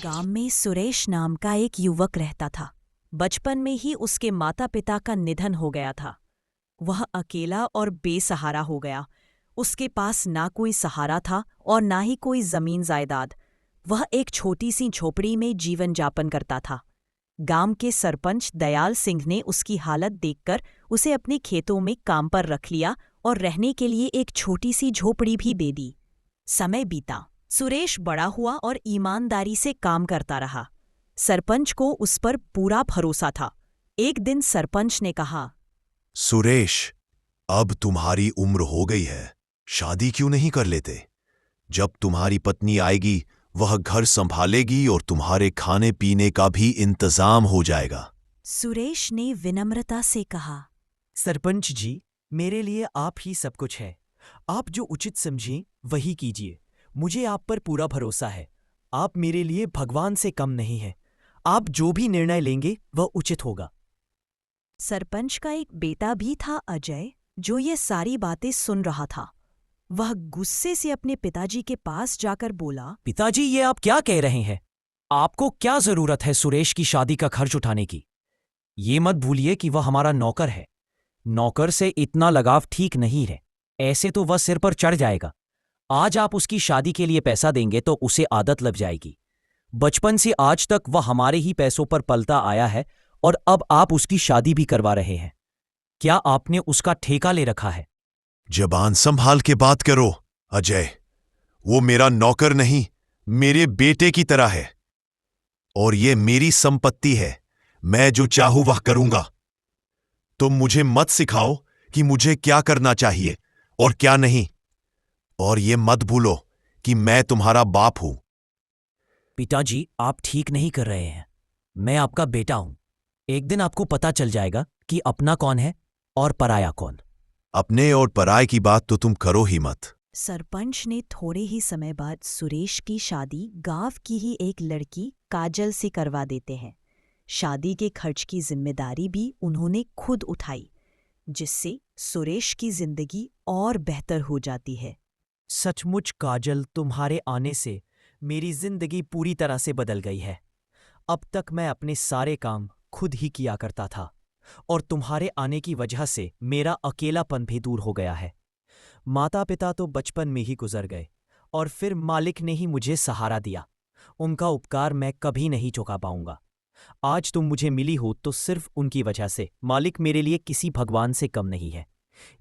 गांव में सुरेश नाम का एक युवक रहता था। बचपन में ही उसके माता पिता का निधन हो गया था। वह अकेला और बेसहारा हो गया। उसके पास ना कोई सहारा था और ना ही कोई जमीन जायदाद। वह एक छोटी सी झोपड़ी में जीवन यापन करता था। गांव के सरपंच दयाल सिंह ने उसकी हालत देखकर उसे अपने खेतों में काम पर रख लिया और रहने के लिए एक छोटी सी झोपड़ी भी दे दी। समय बीता। सुरेश बड़ा हुआ और ईमानदारी से काम करता रहा। सरपंच को उस पर पूरा भरोसा था। एक दिन सरपंच ने कहा, सुरेश, अब तुम्हारी उम्र हो गई है, शादी क्यों नहीं कर लेते? जब तुम्हारी पत्नी आएगी वह घर संभालेगी और तुम्हारे खाने पीने का भी इंतजाम हो जाएगा। सुरेश ने विनम्रता से कहा, सरपंच जी, मेरे लिए आप ही सब कुछ है। आप जो उचित समझें वही कीजिए। मुझे आप पर पूरा भरोसा है। आप मेरे लिए भगवान से कम नहीं हैं। आप जो भी निर्णय लेंगे वह उचित होगा। सरपंच का एक बेटा भी था, अजय, जो ये सारी बातें सुन रहा था। वह गुस्से से अपने पिताजी के पास जाकर बोला, पिताजी, ये आप क्या कह रहे हैं? आपको क्या जरूरत है सुरेश की शादी का खर्च उठाने की? ये मत भूलिए कि वह हमारा नौकर है। नौकर से इतना लगाव ठीक नहीं है। ऐसे तो वह सिर पर चढ़ जाएगा। आज आप उसकी शादी के लिए पैसा देंगे तो उसे आदत लग जाएगी। बचपन से आज तक वह हमारे ही पैसों पर पलता आया है और अब आप उसकी शादी भी करवा रहे हैं। क्या आपने उसका ठेका ले रखा है? जबान संभाल के बात करो अजय। वो मेरा नौकर नहीं, मेरे बेटे की तरह है और ये मेरी संपत्ति है। मैं जो चाहूं वह करूंगा। तुम मुझे मत सिखाओ कि मुझे क्या करना चाहिए और क्या नहीं। और ये मत भूलो कि मैं तुम्हारा बाप हूं। पिताजी, आप ठीक नहीं कर रहे हैं। मैं आपका बेटा हूं। एक दिन आपको पता चल जाएगा कि अपना कौन है और पराया कौन। अपने और पराये की बात तो तुम करो ही मत। सरपंच ने थोड़े ही समय बाद सुरेश की शादी गांव की ही एक लड़की काजल से करवा देते हैं। शादी के खर्च की जिम्मेदारी भी उन्होंने खुद उठाई, जिससे सुरेश की जिंदगी और बेहतर हो जाती है। सचमुच काजल, तुम्हारे आने से मेरी जिंदगी पूरी तरह से बदल गई है। अब तक मैं अपने सारे काम खुद ही किया करता था और तुम्हारे आने की वजह से मेरा अकेलापन भी दूर हो गया है। माता पिता तो बचपन में ही गुजर गए और फिर मालिक ने ही मुझे सहारा दिया। उनका उपकार मैं कभी नहीं चुका पाऊंगा। आज तुम मुझे मिली हो तो सिर्फ उनकी वजह से। मालिक मेरे लिए किसी भगवान से कम नहीं है।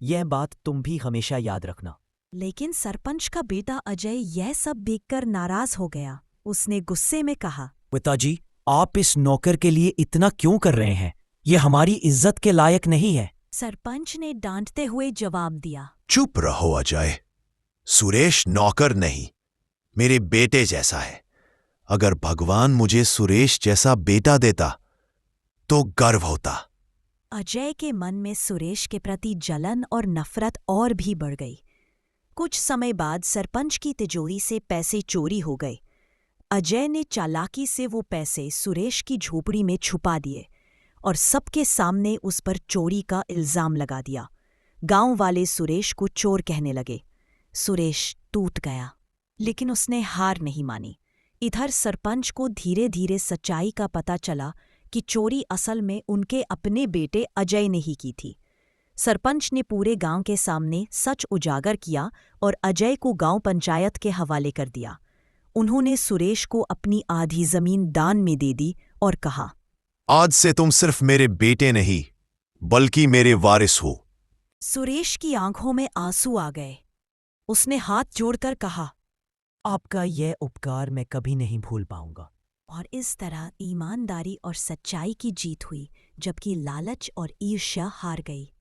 यह बात तुम भी हमेशा याद रखना। लेकिन सरपंच का बेटा अजय यह सब देखकर नाराज हो गया। उसने गुस्से में कहा, पिताजी, आप इस नौकर के लिए इतना क्यों कर रहे हैं? यह हमारी इज्जत के लायक नहीं है। सरपंच ने डांटते हुए जवाब दिया, चुप रहो अजय। सुरेश नौकर नहीं, मेरे बेटे जैसा है। अगर भगवान मुझे सुरेश जैसा बेटा देता तो गर्व होता। अजय के मन में सुरेश के प्रति जलन और नफरत और भी बढ़ गई। कुछ समय बाद सरपंच की तिजोरी से पैसे चोरी हो गए। अजय ने चालाकी से वो पैसे सुरेश की झोपड़ी में छुपा दिए और सबके सामने उस पर चोरी का इल्जाम लगा दिया। गांव वाले सुरेश को चोर कहने लगे। सुरेश टूट गया, लेकिन उसने हार नहीं मानी। इधर सरपंच को धीरे धीरे सच्चाई का पता चला कि चोरी असल में उनके अपने बेटे अजय ने ही की थी। सरपंच ने पूरे गांव के सामने सच उजागर किया और अजय को गांव पंचायत के हवाले कर दिया। उन्होंने सुरेश को अपनी आधी जमीन दान में दे दी और कहा, आज से तुम सिर्फ मेरे बेटे नहीं बल्कि मेरे वारिस हो। सुरेश की आंखों में आंसू आ गए। उसने हाथ जोड़कर कहा, आपका यह उपकार मैं कभी नहीं भूल पाऊंगा। और इस तरह ईमानदारी और सच्चाई की जीत हुई, जबकि लालच और ईर्ष्या हार गई।